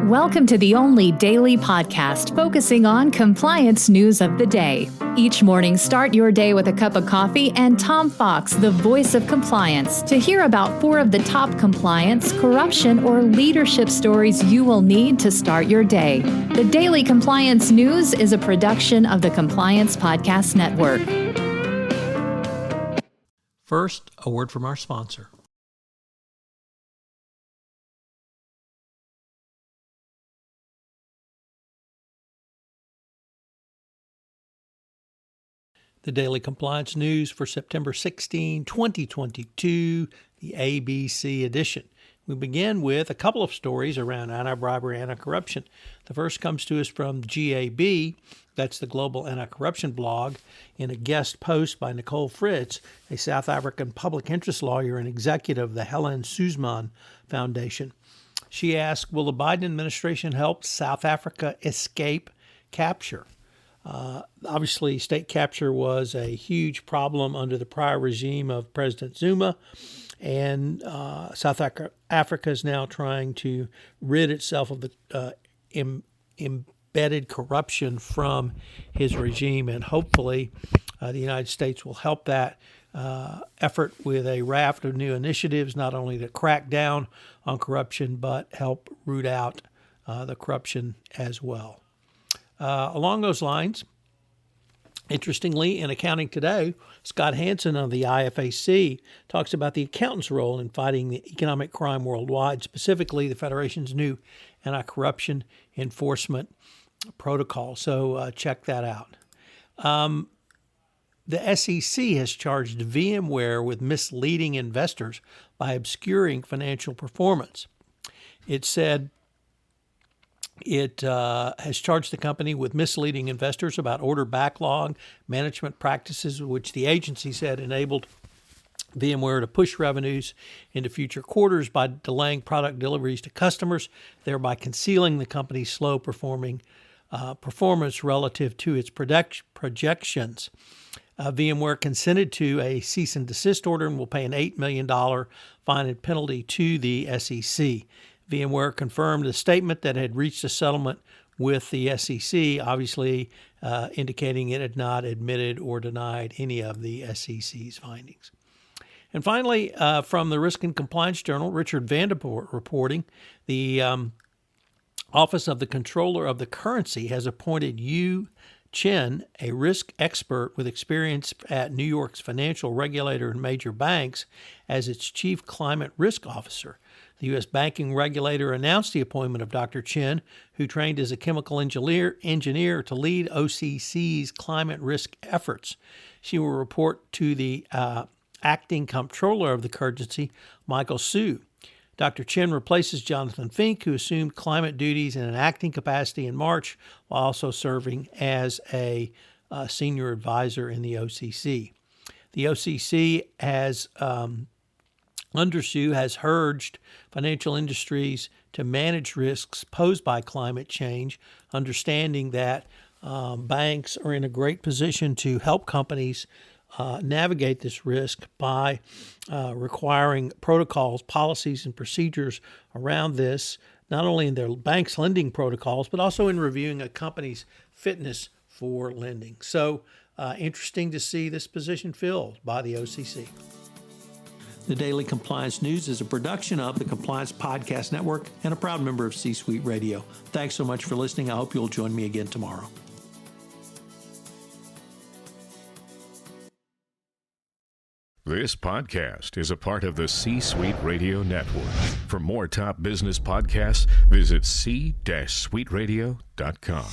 Welcome to the only daily podcast focusing on compliance news of the day. Each morning, start your day with a cup of coffee and Tom Fox, the voice of compliance, to hear about 4 of the top compliance, corruption, or leadership stories you will need to start your day. The Daily Compliance News is a production of the Compliance Podcast Network. First, a word from our sponsor. The Daily Compliance News for September 16, 2022, the ABC edition. We begin with a couple of stories around anti-bribery and anti-corruption. The first comes to us from GAB, that's the Global Anti-Corruption blog, in a guest post by Nicole Fritz, a South African public interest lawyer and executive of the Helen Suzman Foundation. She asked, will the Biden administration help South Africa escape capture? Obviously, state capture was a huge problem under the prior regime of President Zuma, and South Africa is now trying to rid itself of the embedded corruption from his regime, and hopefully the United States will help that effort with a raft of new initiatives, not only to crack down on corruption, but help root out the corruption as well. Along those lines, interestingly, in Accounting Today, Scott Hansen of the IFAC talks about the accountant's role in fighting the economic crime worldwide, specifically the Federation's new anti-corruption enforcement protocol. So check that out. The SEC has charged VMWare with misleading investors by obscuring financial performance. It said it has charged the company with misleading investors about order backlog management practices, which the agency said enabled VMware to push revenues into future quarters by delaying product deliveries to customers, thereby concealing the company's slow performance relative to its projections. VMware consented to a cease and desist order and will pay an $8 million fine and penalty to the SEC. VMware confirmed a statement that had reached a settlement with the SEC, obviously indicating it had not admitted or denied any of the SEC's findings. And finally, from the Risk and Compliance Journal, Richard Vanderpoort reporting, the Office of the Comptroller of the Currency has appointed Yu Chen, a risk expert with experience at New York's financial regulator and major banks, as its chief climate risk officer. The U.S. banking regulator announced the appointment of Dr. Chen, who trained as a chemical engineer to lead OCC's climate risk efforts. She will report to the acting comptroller of the currency, Michael Su. Dr. Chen replaces Jonathan Fink, who assumed climate duties in an acting capacity in March, while also serving as a senior advisor in the OCC. The OCC has under Su has urged financial industries to manage risks posed by climate change, understanding that banks are in a great position to help companies navigate this risk by requiring protocols, policies, and procedures around this, not only in their bank's lending protocols, but also in reviewing a company's fitness for lending. So interesting to see this position filled by the OCC. The Daily Compliance News is a production of the Compliance Podcast Network and a proud member of C-Suite Radio. Thanks so much for listening. I hope you'll join me again tomorrow. This podcast is a part of the C-Suite Radio Network. For more top business podcasts, visit c-suiteradio.com.